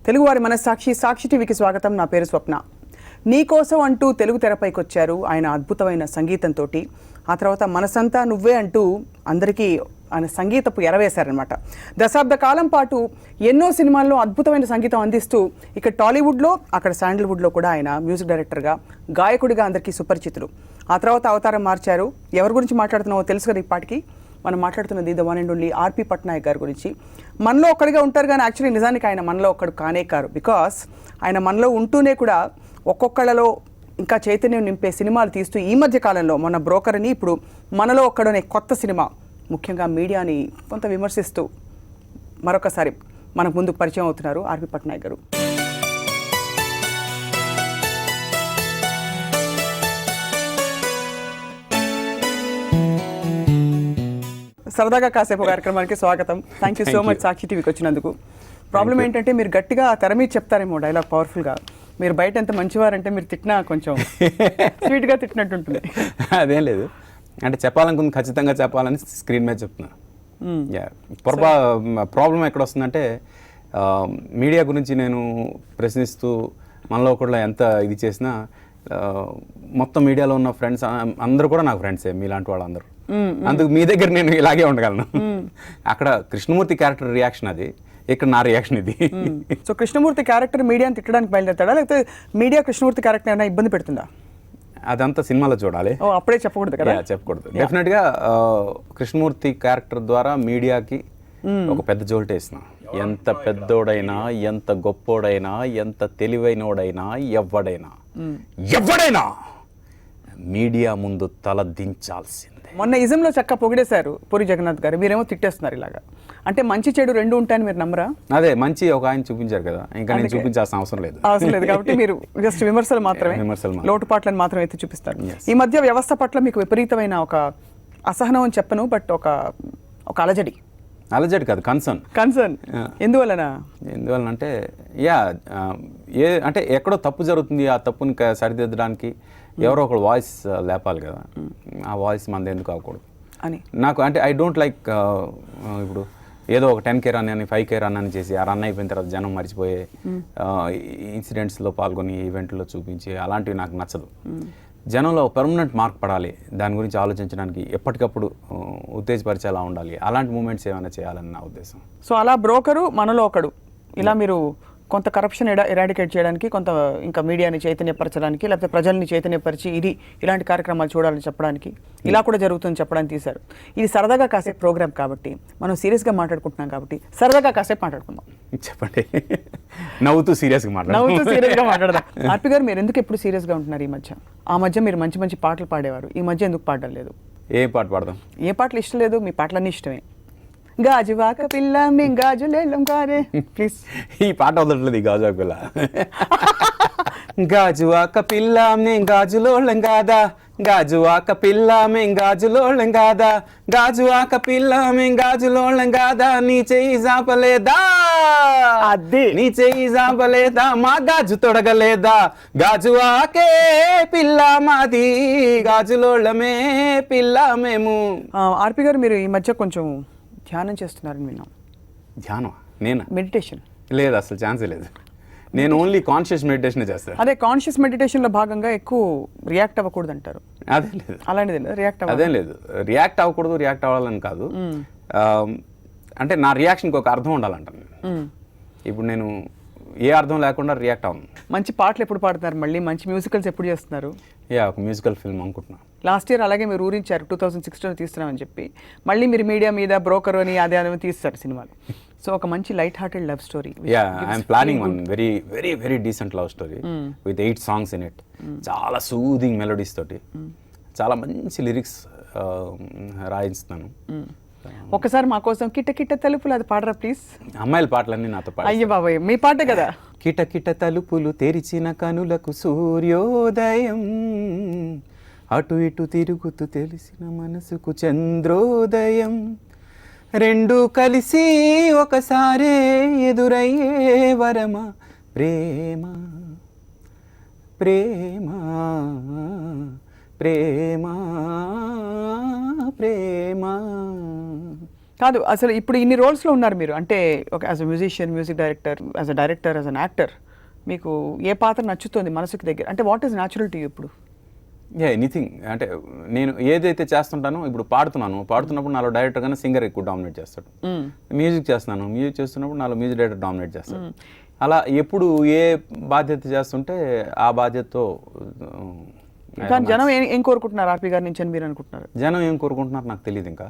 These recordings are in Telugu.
తెలుగువారి మనస్సాక్షి సాక్షి టీవీకి స్వాగతం. నా పేరు స్వప్న. నీకోసం అంటూ తెలుగు తెరపైకి వచ్చారు ఆయన అద్భుతమైన సంగీతంతో. ఆ తర్వాత మనసంతా నువ్వే అంటూ అందరికీ ఆయన సంగీతపు ఎరవేశారనమాట. దశాబ్ద కాలం పాటు ఎన్నో సినిమాల్లో అద్భుతమైన సంగీతం అందిస్తూ ఇక్కడ టాలీవుడ్లో అక్కడ శాండల్వుడ్లో కూడా ఆయన మ్యూజిక్ డైరెక్టర్గా గాయకుడిగా అందరికీ సుపరిచితులు. ఆ తర్వాత అవతారం మార్చారు. ఎవరి గురించి మాట్లాడుతున్నామో తెలుసు కదా. ఇప్పటికి మనం మాట్లాడుతున్నది ద వన్ అండ్ ఓన్లీ ఆర్పి పట్నాయక్ గారి గురించి. మనలో ఒక్కడిగా ఉంటారు కానీ యాక్చువల్లీ నిజానికి ఆయన మనలో ఒక్కడు కానే కారు. బికాస్ ఆయన మనలో ఉంటూనే కూడా ఒక్కొక్కళ్ళలో ఇంకా చైతన్యం నింపే సినిమాలు తీస్తూ ఈ మధ్య కాలంలో మొన్న బ్రోకర్ అని, ఇప్పుడు మనలో ఒక్కడనే కొత్త సినిమా ముఖ్యంగా మీడియాని కొంత విమర్శిస్తూ మరొకసారి మనకు ముందుకు పరిచయం అవుతున్నారు ఆర్పి పట్నాయక్ గారు. సరదాగా కాసేపు కార్యక్రమానికి స్వాగతం. థ్యాంక్ యూ సో మచ్ సాక్షి టీవీకి వచ్చినందుకు. ప్రాబ్లం ఏంటంటే మీరు గట్టిగా తెర మీద చెప్తారేమో డైలాగ్ పవర్ఫుల్గా. మీరు బయట ఎంత మంచివారంటే మీరు తిట్టినా కొంచెం స్వీట్గా తిట్టినట్టు ఉంటుంది. అదేం లేదు, అంటే చెప్పాలనుకుంది ఖచ్చితంగా చెప్పాలని స్క్రీన్ మీద చెప్తున్నా. ప్రాబ్లం ఎక్కడ వస్తుందంటే మీడియా గురించి నేను ప్రశ్నిస్తూ మనలో కూడా ఎంత ఇది చేసినా మొత్తం మీడియాలో ఉన్న ఫ్రెండ్స్ అందరూ కూడా నాకు ఫ్రెండ్సే, మీలాంటి వాళ్ళందరూ. అందుకు మీ దగ్గర నేను ఇలాగే ఉండగలను. అక్కడ కృష్ణమూర్తి క్యారెక్టర్ రియాక్షన్ అది, ఇక్కడ నా రియాక్షన్ ఇది. సో కృష్ణమూర్తి క్యారెక్టర్ మీడియాని తిట్టడానికి బయలుదేరతాడా, లేకపోతే మీడియా కృష్ణమూర్తి క్యారెక్టర్ ఏమైనా ఇబ్బంది పెడుతుందా? అదంతా సినిమాలో చూడాలి, అప్పుడే చెప్పకూడదు కదా. చెప్పకూడదు. డెఫినెట్గా కృష్ణమూర్తి క్యారెక్టర్ ద్వారా మీడియాకి ఒక పెద్ద జోల్ట్ వేసిన. ఎంత పెద్దోడైనా, ఎంత గొప్పోడైనా, ఎంత తెలివైనోడైనా, ఎవడైనా మీడియా ముందు తల దించాల్సిందే. మొన్న ఇజంలో చక్క పొగిడేశారు పూరి జగన్నాథ్ గారు, మీరేమో తిట్టేస్తున్నారు ఇలాగా. అంటే మంచి చెడు రెండు ఉంటాయని మీరు నమ్మరా? అదే మంచి ఒక ఆయన చూపించారు కదా, ఇంకా నేను చూపించాల్సిన అవసరం లేదు కాబట్టి మీరు జస్ట్ విమర్శలు మాత్రమే, లోటుపాట్లను మాత్రమే ఎత్తి చూపిస్తారు. ఈ మధ్య వ్యవస్థ పట్ల మీకు విపరీతమైన ఒక అసహనం అని చెప్పను, బట్ ఒక అలజడి కాదు, కన్సర్న్. ఎందువలనంటే అంటే ఎక్కడో తప్పు జరుగుతుంది, ఆ తప్పుని సరిదిద్దడానికి ఎవరో ఒకడు వాయిస్ లేపాలి కదా. ఆ వాయిస్ మనది ఎందుకు అవ్వకూడదు అని నాకు. అంటే ఐ డోంట్ లైక్ ఇప్పుడు ఏదో ఒక 10K రన్ అని 5K రన్ అని చేసి ఆ రన్ అయిపోయిన తర్వాత జనం మర్చిపోయే ఇన్సిడెంట్స్లో పాల్గొని ఈవెంట్లో చూపించి అలాంటివి నాకు నచ్చదు. జనంలో పర్మనెంట్ మార్క్ పడాలి, దాని గురించి ఆలోచించడానికి ఎప్పటికప్పుడు ఉత్తేజపరిచేలా ఉండాలి. అలాంటి మూమెంట్స్ ఏమైనా చేయాలని నా ఉద్దేశం. సో అలా బ్రోకరు మనలో ఒకడు ఇలా మీరు కొంత కరప్షన్ ఎరాడికేట్ చేయడానికి, కొంత ఇంకా మీడియాని చైతన్యపరచడానికి, లేకపోతే ప్రజల్ని చైతన్యపరిచి ఇలాంటి కార్యక్రమాలు చూడాలని చెప్పడానికి, ఇలా కూడా జరుగుతుందని చెప్పడానికి తీశారు. ఇది సరదాగా కాసేపు ప్రోగ్రామ్ కాబట్టి, మనం సీరియస్గా మాట్లాడుకుంటున్నాం కాబట్టి సరదాగా కాసేపు మాట్లాడుకుందాం. చెప్పండి. నవ్వుతూ సీరియస్గా మాట్లాడదాం. ఆర్పి గారు, మీరు ఎందుకు ఎప్పుడు సీరియస్గా ఉంటున్నారు ఈ మధ్య? ఆ మధ్య మీరు మంచి మంచి పాటలు పాడేవారు, ఈ మధ్య ఎందుకు పాడడం లేదు? ఏ పాట పాడదాం? ఏ పాటలు ఇష్టం లేదు? మీ పాటలన్నీ ఇష్టమే. గాజువాక పిల్ల మేము గాజులేళ్ళం కారే, ప్లీజ్. ఈ పాట వదలట్లేదు. ఈ గాజువాక పిల్ల గాజువాక పిల్ల మేం గాజులోళ్ళం కాదా, గాజువాక పిల్ల మేం గాజులోళ్ళం కాదా, గాజువాక పిల్ల మేం గాజులోళ్ళం కాదా, నీ చెయ్యి జాపలేదా, అదే నీ చెయ్యి జాపలేదా, మా గాజు తొడగలేదా, గాజువాకే పిల్ల మాది, గాజులోళ్ళమే పిల్ల మేము. ఆర్పి గారు, మీరు ఈ మధ్య కొంచెం ధ్యానం చేస్తున్నారని విన్నాం. ధ్యానం? నేను మెడిటేషన్ లేదు, అసలు ఛాన్సే లేదు. నేను ఓన్లీ కాన్షియస్ మెడిటేషన్ చేస్తాను. అదే కాన్షియస్ మెడిటేషన్లో భాగంగా ఎక్కువ రియాక్ట్ అవ్వకూడదు అంటారు. అదే లేదు, అలాంటిది అదేం లేదు. రియాక్ట్ అవ్వకూడదు, రియాక్ట్ అవ్వాలని కాదు. అంటే నా రియాక్షన్కి ఒక అర్థం ఉండాలంటాను. ఇప్పుడు నేను ఏ అర్థం లేకుండా రియాక్ట్ అవ్వను. మంచి పాటలు ఎప్పుడు పాడుతున్నారు? మళ్ళీ మంచి మ్యూజికల్స్ ఎప్పుడు చేస్తున్నారు? ఒక మ్యూజికల్ ఫిల్మ్ అనుకుంటున్నాను. లాస్ట్ ఇయర్ అలాగే మీరు ఊరించారు 2016 తీస్తున్నామని చెప్పి. మళ్ళీ మీరు మీడియా మీద బ్రోకర్ అని అదే తీస్తారు సినిమాలు. సో ఒక మంచి light hearted love story. I'm planning one very very very decent love story with 8 songs in it. చాలా సూదింగ్ మెలోడీస్ తోటి చాలా మంచి లిరిక్స్ రాయిస్తున్నాను. ఒకసారి మా కోసం కిట కిట తలుపులు అది పాడరా ప్లీజ్. అమ్మాయిల పాటలన్నీ నాతో పాడు. అయ్యో బాబాయ్, మీ పాటే కదా. కిట కిట తలుపులు తెరిచిన కనులకు సూర్యోదయం, అటు ఇటు తిరుగుతూ తెలిసిన మనసుకు చంద్రోదయం, రెండు కలిసి ఒకసారే ఎదురయ్యే వరమా ప్రేమ ప్రేమ ప్రేమ ప్రేమ. కాదు అసలు ఇప్పుడు ఇన్ని రోల్స్లో ఉన్నారు మీరు, అంటే ఒక as a musician, music director, as a director, as an actor, మీకు ఏ పాత్ర నచ్చుతుంది మనసుకి దగ్గర, అంటే what is natural to you ఇప్పుడు? ఎనీథింగ్ అంటే నేను ఏదైతే చేస్తుంటానో, ఇప్పుడు పాడుతున్నప్పుడు నాలో డైరెక్టర్ కన్నా సింగర్ ఎక్కువ డామినేట్ చేస్తాడు. మ్యూజిక్ చేస్తున్నప్పుడు నాలో మ్యూజిక్ డైరెక్టర్ డామినేట్ చేస్తాడు. అలా ఎప్పుడు ఏ బాధ్యత చేస్తుంటే ఆ బాధ్యతతో. కానీ జనం ఏం కోరుకుంటున్నారు ఆర్పి గారి నుంచి అని మీరు అనుకుంటున్నారు? జనం ఏం కోరుకుంటున్నారు నాకు తెలియదు ఇంకా,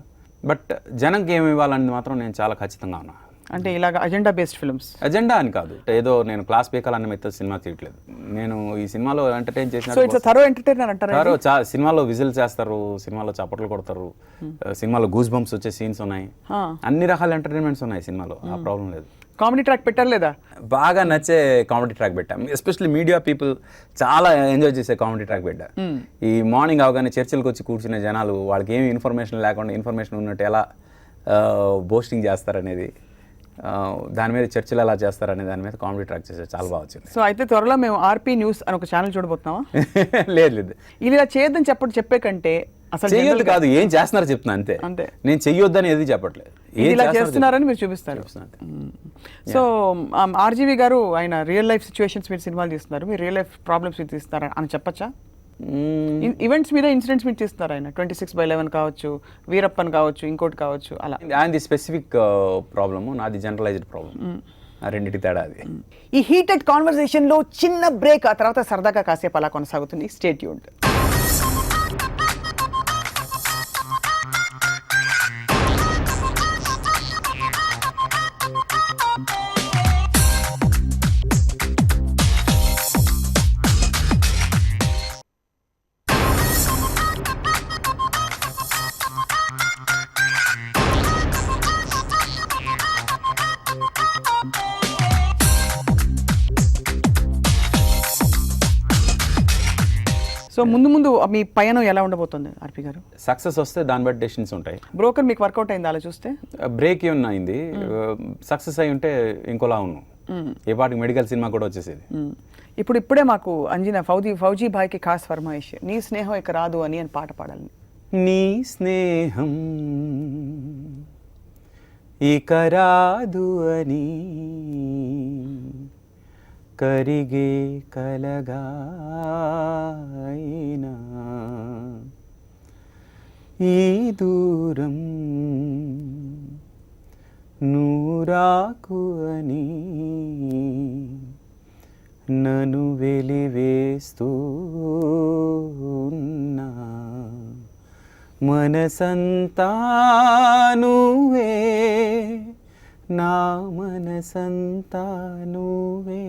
బట్ జనంకి ఏమి ఇవ్వాలని మాత్రం నేను చాలా ఖచ్చితంగా ఉన్నా. అంటే ఇలాగ అజెండా బేస్డ్ ఫిల్మ్స్? అజెండా అని కాదు, ఏదో నేను క్లాస్ పీకాలన్న మెత్తది సినిమా తీయట్లేదు. నేను ఈ సినిమాలో ఎంటర్టైన్ చేసిన థరో ఎంటర్టైనర్ అంటారు. సినిమాలో విజిల్ చేస్తారు, సినిమాలో చప్పట్లు కొడతారు, సినిమాలో గూస్ బంప్స్ వచ్చే సీన్స్ ఉన్నాయి, అన్ని రకాల ఎంటర్టైన్మెంట్స్ ఉన్నాయి సినిమాలో, ఆ ప్రాబ్లం లేదు. కామెడీ ట్రాక్ పెట్టారు లేదా? బాగా నచ్చే కామెడీ ట్రాక్ పెట్టాం. ఎస్పెషల్లీ మీడియా పీపుల్ చాలా ఎంజాయ్ చేసే కామెడీ ట్రాక్ పెట్టా. ఈ మార్నింగ్ అవగానే చర్చలకు వచ్చి కూర్చునే జనాలు, వాళ్ళకి ఏమి ఇన్ఫర్మేషన్ లేకుండా ఇన్ఫర్మేషన్ ఉన్నట్టు ఎలా బోస్టింగ్ చేస్తారనేది, దాని మీద చర్చలు ఎలా చేస్తారనే దాని మీద కామెడీ ట్రాక్ చేసే చాలా బాగా వచ్చింది. సో అయితే త్వరలో మేము ఆర్పీ న్యూస్ అని ఒక ఛానల్ చూడబోతున్నావా? లేదు, ఇలా చేయొద్దని చెప్పే కంటే అసలు చెయ్యొద్దు కాదు, ఏం చేస్తున్నారో చెప్తున్నా అంతే. నేను చెయ్యొద్దని ఏది చెప్పట్లేదు, ఇలా చేస్తున్నారని మీరు చూపిస్తారు. సో ఆర్జీవి గారు ఆయన రియల్ లైఫ్ సిచ్యువేషన్స్ మీద సినిమాలు తీస్తున్నారు, మీరు రియల్ లైఫ్ ప్రాబ్లమ్స్ మీద తీస్తున్నారు అని చెప్పచ్చా? ఈవెంట్స్ మీద ఇన్సిడెంట్స్ మీద తీస్తున్నారు ఆయన, 26/11 కావచ్చు, వీరప్పన్ కావచ్చు, ఇంకోటి కావచ్చు, అలా. ఆయనది స్పెసిఫిక్ ప్రాబ్లమ్, నాది జనరలైజ్డ్ ప్రాబ్లమ్, ఆ రెండింటి తేడా అది. ఈ హీటెడ్ కాన్వర్సేషన్ లో చిన్న బ్రేక్, ఆ తర్వాత సరదాగా కాసేపు అలా కొనసాగుతుంది. Stay tuned. సో ముందు మీ పయనం ఎలా ఉండబోతుంది ఆర్పి గారు? సక్సెస్ వస్తే దాన్ని బట్టి డెసిషన్స్ ఉంటాయి. బ్రోకర్ మీకు వర్కౌట్ అయింది అలా చూస్తే? బ్రేక్ ఏమన్నా అయింది, సక్సెస్ అయి ఉంటే ఇంకోలా ఉన్నాం, ఏ పాటికి మెడికల్ సినిమా కూడా వచ్చేసేది. ఇప్పుడే మాకు అంజినా ఫౌజీ భాయ్కి ఖాస్ ఫర్మాయిష్, నీ స్నేహం ఇక రాదు అని పాట పాడాలని. నీ స్నేహం ఇక రాదు అని కరిగే కలగా అయినా, ఈ దూరం నూరాకు అని నన్ను వెలివేస్తూ ఉన్నా, మనసంతా నువ్వే, నా మనసంతా నువ్వే,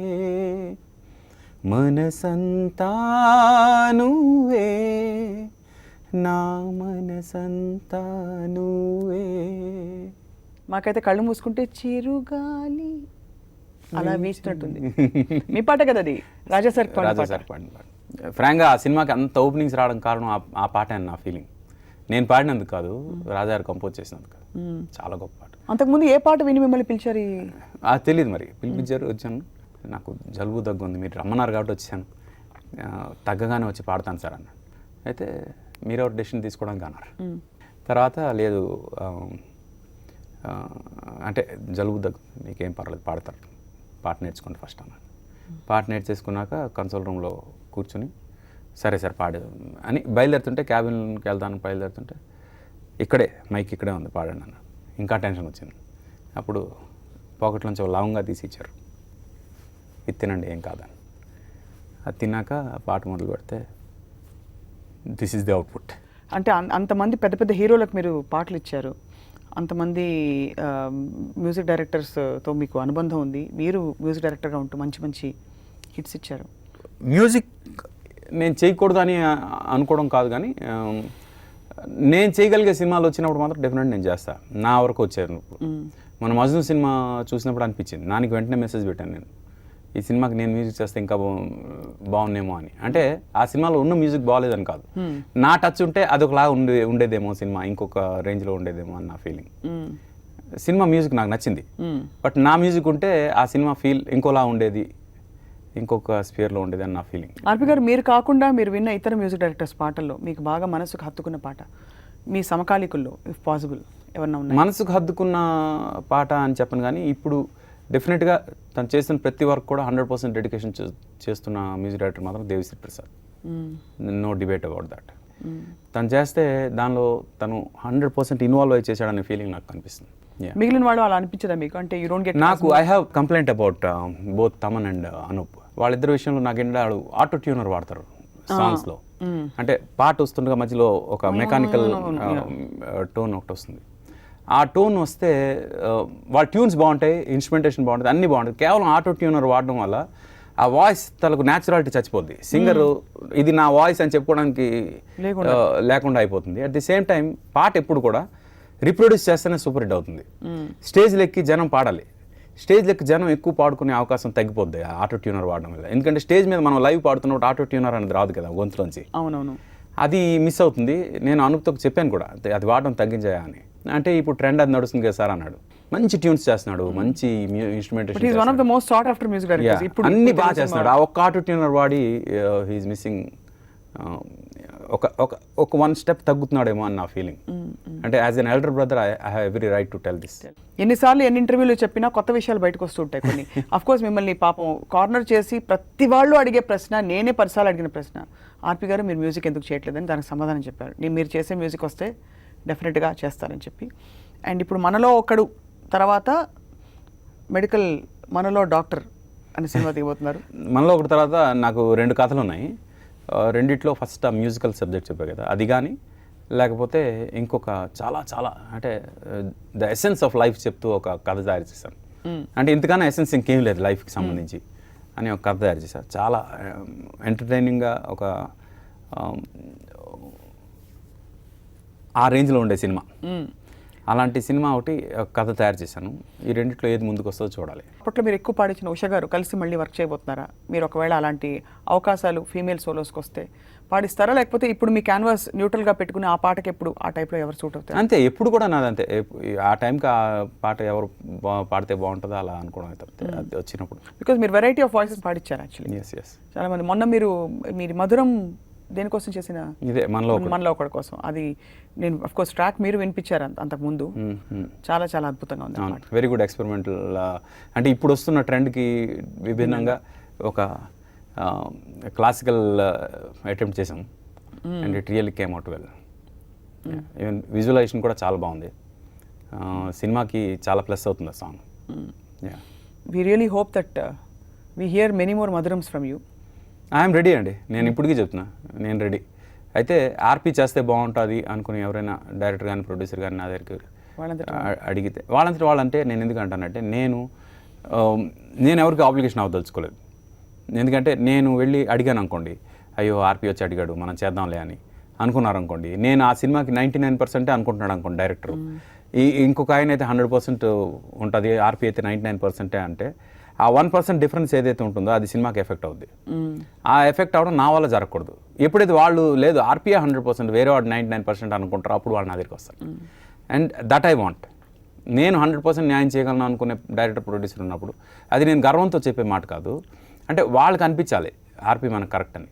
మనసంతా నువ్వే, నా మనసంతా నువ్వే. మాకైతే కళ్ళు మూసుకుంటే చిరుగాలి అలా వీసినట్టుంది. మీ పాట కదా అది, రాజా సార్ పాడిన. ఫ్రాంక్గా ఆ సినిమాకి అంత ఓపెనింగ్స్ రావడం కారణం ఆ పాట అని నా ఫీలింగ్. నేను పాడినందుకు కాదు, రాజా గారు కంపోజ్ చేసినందుకు. చాలా గొప్ప పాట. అంతకుముందు ఏ పాట విని మిమ్మల్ని పిలిచారు? తెలియదు, మరి పిలిపించారు, వచ్చాను. నాకు జలుబు దగ్గు ఉంది, మీరు రమ్మన్నారు కాబట్టి వచ్చాను, తగ్గగానే వచ్చి పాడతాను సార్ అన్నాడు. అయితే మీరెవరు డెసిషన్ తీసుకోవడానికి అన్నారు. తర్వాత లేదు అంటే జలుబు దగ్గు మీకేం పర్లేదు, పాడతారు, పాట నేర్చుకోండి ఫస్ట్ అన్నాడు. పాట నేర్చేసుకున్నాక కన్సోల్ రూమ్లో కూర్చుని సరే సార్ పాడు అని బయలుదేరుతుంటే, క్యాబిన్కి వెళ్తాను బయలుదేరుతుంటే, ఇక్కడే మైక్ ఇక్కడే ఉంది పాడండి అన్నాడు. ఇంకా టెన్షన్ వచ్చింది. అప్పుడు పాకెట్లోంచి లవంగా తీసి ఇచ్చారు, ఇది తినండి ఏం కాదని. అది తిన్నాక పాట మొదలు పెడితే దిస్ ఈజ్ ది అవుట్పుట్. అంటే అంతమంది పెద్ద పెద్ద హీరోలకు మీరు పాటలు ఇచ్చారు, అంతమంది మ్యూజిక్ డైరెక్టర్స్తో మీకు అనుబంధం ఉంది, మీరు మ్యూజిక్ డైరెక్టర్గా ఉంటూ మంచి మంచి హిట్స్ ఇచ్చారు. మ్యూజిక్ నేను చేయకూడదు అని అనుకోవడం కాదు, కానీ నేను చేయగలిగే సినిమాలు వచ్చినప్పుడు మాత్రం డెఫినెట్ నేను చేస్తాను. నా వరకు వచ్చారు. మన మజ్ను సినిమా చూసినప్పుడు అనిపించింది, నానికి వెంటనే మెసేజ్ పెట్టాను నేను, ఈ సినిమాకి నేను మ్యూజిక్ చేస్తే ఇంకా బాగున్నేమో అని. అంటే ఆ సినిమాలో ఉన్న మ్యూజిక్ బాగాలేదని కాదు, నా టచ్ ఉంటే అదొకలా ఉండేదేమో సినిమా, ఇంకొక రేంజ్లో ఉండేదేమో అని నా ఫీలింగ్. సినిమా మ్యూజిక్ నాకు నచ్చింది, బట్ నా మ్యూజిక్ ఉంటే ఆ సినిమా ఫీల్ ఇంకోలా ఉండేది, ఇంకొక స్పియర్లో ఉండేది అని నా ఫీలింగ్. ఆర్పి గారు, మీరు కాకుండా మీరు విన్న ఇతర మ్యూజిక్ డైరెక్టర్స్ పాటల్లో మీకు బాగా మనసుకు హత్తుకున్న పాట మీ సమకాలీకుల్లో ఇఫ్ పాసిబుల్ ఎవరన్నా ఉన్నాయి? మనసుకు హద్దుకున్న పాట అని చెప్పను కానీ ఇప్పుడు డెఫినెట్గా తను చేసిన ప్రతి వర్క్ కూడా 100% డెడికేషన్ చేస్తున్న మ్యూజిక్ డైరెక్టర్ మాత్రం Devi Sri Prasad. No debate about that. తను చేస్తే దానిలో తను 100% ఇన్వాల్వ్ అయి చేశాడనే ఫీలింగ్ నాకు కనిపిస్తుంది. మిగిలిన వాళ్ళు అలా అనిపించదా మీకు? అంటే యూ డోంట్ గెట్. నాకు I have complaint about both Thaman and Anoop. వాళ్ళిద్దరి విషయంలో నాకేంటే వాళ్ళు ఆటో ట్యూనర్ వాడతారు సాంగ్స్లో. అంటే పాట వస్తుండగా మధ్యలో ఒక మెకానికల్ టోన్ ఒకటి వస్తుంది. ఆ టోన్ వస్తే వాళ్ళ ట్యూన్స్ బాగుంటాయి, ఇన్స్ట్రుమెంటేషన్ బాగుంటుంది, అన్నీ బాగుంటుంది. కేవలం ఆటో ట్యూనర్ వాడడం వల్ల ఆ వాయిస్ తనకు న్యాచురాలిటీ చచ్చిపోద్ది. సింగర్ ఇది నా వాయిస్ అని చెప్పుకోవడానికి లేకుండా అయిపోతుంది. అట్ ది సేమ్ టైం పాట ఎప్పుడు కూడా రీప్రొడ్యూస్ చేస్తేనే సూపర్ హిట్ అవుతుంది. స్టేజ్ లెక్కి జనం పాడాలి. స్టేజ్ లెక్కి జనం ఎక్కువ పాడుకునే అవకాశం తగ్గిపోద్ది ఆటో ట్యూనర్ వాడడం వల్ల. ఎందుకంటే స్టేజ్ మీద మనం లైవ్ పాడుతున్నప్పుడు ఆటో ట్యూనర్ అనేది రాదు కదా గొంతులోంచి. అవునవును, అది మిస్ అవుతుంది. నేను అనూప్తో చెప్పాను కూడా అది వాడడం తగ్గించాయా అని. అంటే ఇప్పుడు ట్రెండ్ అది నడుస్తుంది కదా సార్ అన్నాడు. మంచి ట్యూన్స్ చేస్తున్నాడు, మంచి ఇన్స్ట్రుమెంటేషన్, అన్ని బాగా చేస్తున్నాడు. ఆ ఒక్క ఆటో ట్యూనర్ వాడి హీఈస్ మిస్సింగ్. ఒక 1 స్టెప్ తగ్గుతున్నాడేమో అని నా ఫీలింగ్. అంటే as N elder brother I have every right to tell this. ఎన్నిసార్లు ఎన్ని ఇంటర్వ్యూలు చెప్పినా కొత్త విషయాలు బయటకు వస్తుంటాయి కొన్ని. అఫ్ కోర్స్ మిమ్మల్ని పాపం కార్నర్ చేసి ప్రతి వాళ్ళు అడిగే ప్రశ్న, నేనే 10 సార్లు అడిగిన ప్రశ్న, ఆర్పి గారు మీరు మ్యూజిక్ ఎందుకు చేయట్లేదని దానికి సమాధానం చెప్పారు. మీరు చేసే మ్యూజిక్ వస్తే డెఫినెట్గా చేస్తారని చెప్పి. అండ్ ఇప్పుడు మనలో ఒకడు తర్వాత మెడికల్, మనలో డాక్టర్ అనే సినిమా దిగబోతున్నారు. మనలో ఒకటి తర్వాత నాకు 2 కథలు ఉన్నాయి. రెండిట్లో ఫస్ట్ ఆ మ్యూజికల్ సబ్జెక్ట్ చెప్పా కదా, అది కానీ లేకపోతే ఇంకొక చాలా చాలా అంటే ద ఎసెన్స్ ఆఫ్ లైఫ్ చెప్తూ ఒక కథ తయారు చేశాను. అంటే ఇంతకన్నా ఎసెన్స్ ఇంకేం లేదు లైఫ్కి సంబంధించి అని ఒక కథ తయారు చేశాను. చాలా ఎంటర్టైనింగ్గా ఒక ఆ రేంజ్లో ఉండే సినిమా. అలాంటి సినిమా ఒకటి కథ తయారు చేశాను. ఈ రెండిట్లో ఏది ముందుకు వస్తుందో చూడాలి. అప్పట్లో మీరు ఎక్కువ పాడించిన ఉష గారు కలిసి మళ్ళీ వర్క్ చేయబోతున్నారా? మీరు ఒకవేళ అలాంటి అవకాశాలు ఫీమేల్ సోలోస్కి వస్తే పాడిస్తారా? లేకపోతే ఇప్పుడు మీ క్యాన్వాస్ న్యూట్రల్గా పెట్టుకుని ఆ పాటకి ఎప్పుడు ఆ టైప్లో ఎవరు సూట్ అవుతారు? అంతే, ఎప్పుడు కూడా నాది అంతే. ఆ టైంకి ఆ పాట ఎవరు పాడితే బాగుంటుందో అలా అనుకోవడం అయితే అది వచ్చినప్పుడు. బికాజ్ మీరు వెరైటీ ఆఫ్ వాయిసెస్ పాడించారు యాక్చువల్లీ. Yes yes. చాలా మంది మొన్న మీరు మధురం దేనికోసం చేసిన? ఇదే మనలో ఒకటి కోసం. అది నేను అఫ్ కోర్స్ ట్రాక్ మీరు వినిపించారు అంతకు ముందు. చాలా చాలా అద్భుతంగా ఉంది. Very good experimental. అంటే ఇప్పుడు వస్తున్న ట్రెండ్కి విభిన్నంగా ఒక క్లాసికల్ అటెంప్ట్ చేసాం. And it really came out well. Even visualisation కూడా చాలా బాగుంది. సినిమాకి చాలా ప్లస్ అవుతుంది ఆ song. We really hope that we hear many more మధురమ్స్ ఫ్రమ్ యూ. ఐఎమ్ రెడీ అండి. నేను ఇప్పటికీ చెప్తున్నా, నేను రెడీ. అయితే ఆర్పి చేస్తే బాగుంటుంది అనుకుని ఎవరైనా డైరెక్టర్ కానీ ప్రొడ్యూసర్ కానీ నా దగ్గరికి అడిగితే వాళ్ళంతటి వాళ్ళంటే నేను ఎందుకు అంటానంటే నేను ఎవరికి ఆబ్లిగేషన్ అవ్వదలుచుకోలేదు. ఎందుకంటే నేను వెళ్ళి అడిగాను అనుకోండి, అయ్యో ఆర్పి వచ్చి అడిగాడు మనం చేద్దాంలే అని అనుకున్నారు అనుకోండి, నేను ఆ సినిమాకి 99% అనుకుంటున్నాడు అనుకోండి డైరెక్టర్. ఇంకొక ఆయన అయితే 100% ఉంటుంది, ఆర్పి అయితే 99% అంటే ఆ 1% డిఫరెన్స్ ఏదైతే ఉంటుందో అది సినిమాకి ఎఫెక్ట్ అవుద్ది. ఆ ఎఫెక్ట్ అవ్వడం నా వల్ల జరగకూడదు. ఎప్పుడైతే వాళ్ళు లేదు ఆర్పిఏ 100% వేరే వాడు 99% అనుకుంటారు, అప్పుడు వాళ్ళు నా దగ్గరికి వస్తారు. And that I want. నేను 100% న్యాయం చేయగలను అనుకునే డైరెక్టర్ ప్రొడ్యూసర్ ఉన్నప్పుడు అది నేను గర్వంతో చెప్పే మాట కాదు. అంటే వాళ్ళకి అనిపించాలి ఆర్పి మనకు కరెక్ట్ అని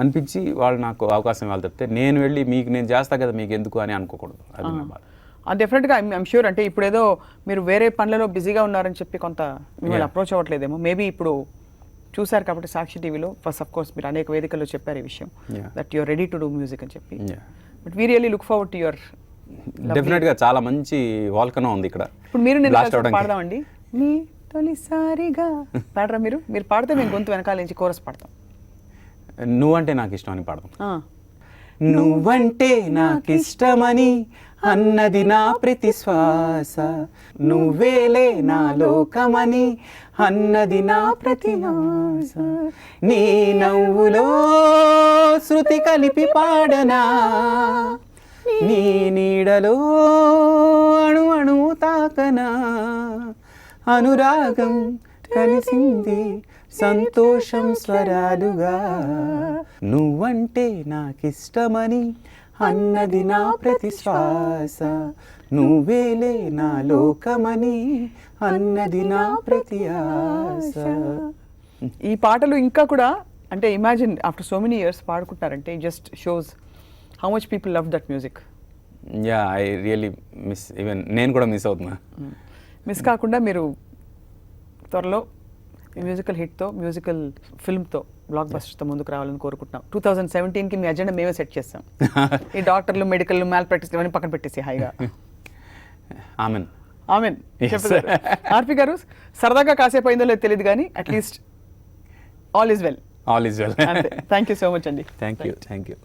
అనిపించి వాళ్ళు నాకు అవకాశం వాళ్ళు చెప్తే నేను వెళ్ళి మీకు నేను చేస్తా కదా మీకు ఎందుకు అని అనుకోకూడదు. అది నా బాధ. డెఫినెట్గా ఐమ్ ష్యూర్. అంటే ఇప్పుడు ఏదో మీరు వేరే పనులలో బిజీగా ఉన్నారని చెప్పి కొంత మిమ్మల్ని అప్రోచ్ అవ్వట్లేదేమో. మేబీ ఇప్పుడు చూసారు కాబట్టి సాక్షి టీవీలో ఫస్ట్ ఆఫ్ కోర్స్ మీరు అనేక వేదికల్లో చెప్పారు ఈ విషయం, that you're ready to do music అని చెప్పి. But we really look forward to your. డెఫినెట్గా చాలా మంచి వాల్కనో ఉంది ఇక్కడ. ఇప్పుడు మీరు నేను పాడదామండి. నీ తొలిసారిగా పాడరా మీరు? మీరు పాడితే మేము గొంతు వెనకాల నుంచి కోరస్ పాడతాం. నువ్వంటే నాకు ఇష్టం అని పాడదాం. నువ్వంటే నాకిష్టమని అన్నది నా ప్రతి శ్వాస, నువ్వేలే నా లోకమని అన్నది నా ప్రతి ఆశ, నీ నవ్వులో శృతి కలిపి పాడనా, నీ నీడలో అణు అణువు తాకనా, అనురాగం కలిసింది సంతోషం స్వరాలుగా, నువ్వంటే నాకిష్టమని అన్నది నా ప్రతి శ్వాస, నువ్వేలే నా లోకమని అన్నది నా ప్రతి ఆశ. ఈ పాటలు ఇంకా కూడా అంటే imagine after so many years పాడుకుంటారంటే just shows how much people love that music. Yeah I really miss even నేను కూడా మిస్ అవుతున్నా. మిస్ కాకుండా మీరు త్వరలో మ్యూజికల్ హిట్తో మ్యూజికల్ ఫిల్మ్తో బ్లాక్ బస్టర్తో ముందుకు రావాలని కోరుకుంటున్నాం. 2017కి మీ అజెండా మేమే సెట్ చేస్తాం. ఈ డాక్టర్లు మెడికల్ మ్యాల్ ప్రాక్టీస్ ఇవన్నీ పక్కన పెట్టేసి హాయిగా. ఆమెన్. ఆమెన్. ఆర్పి గారు సరదాగా కాసేపు అయిందో లేదో తెలియదు కానీ at least all is well. All is well. Thank you so much అండి. Thank you.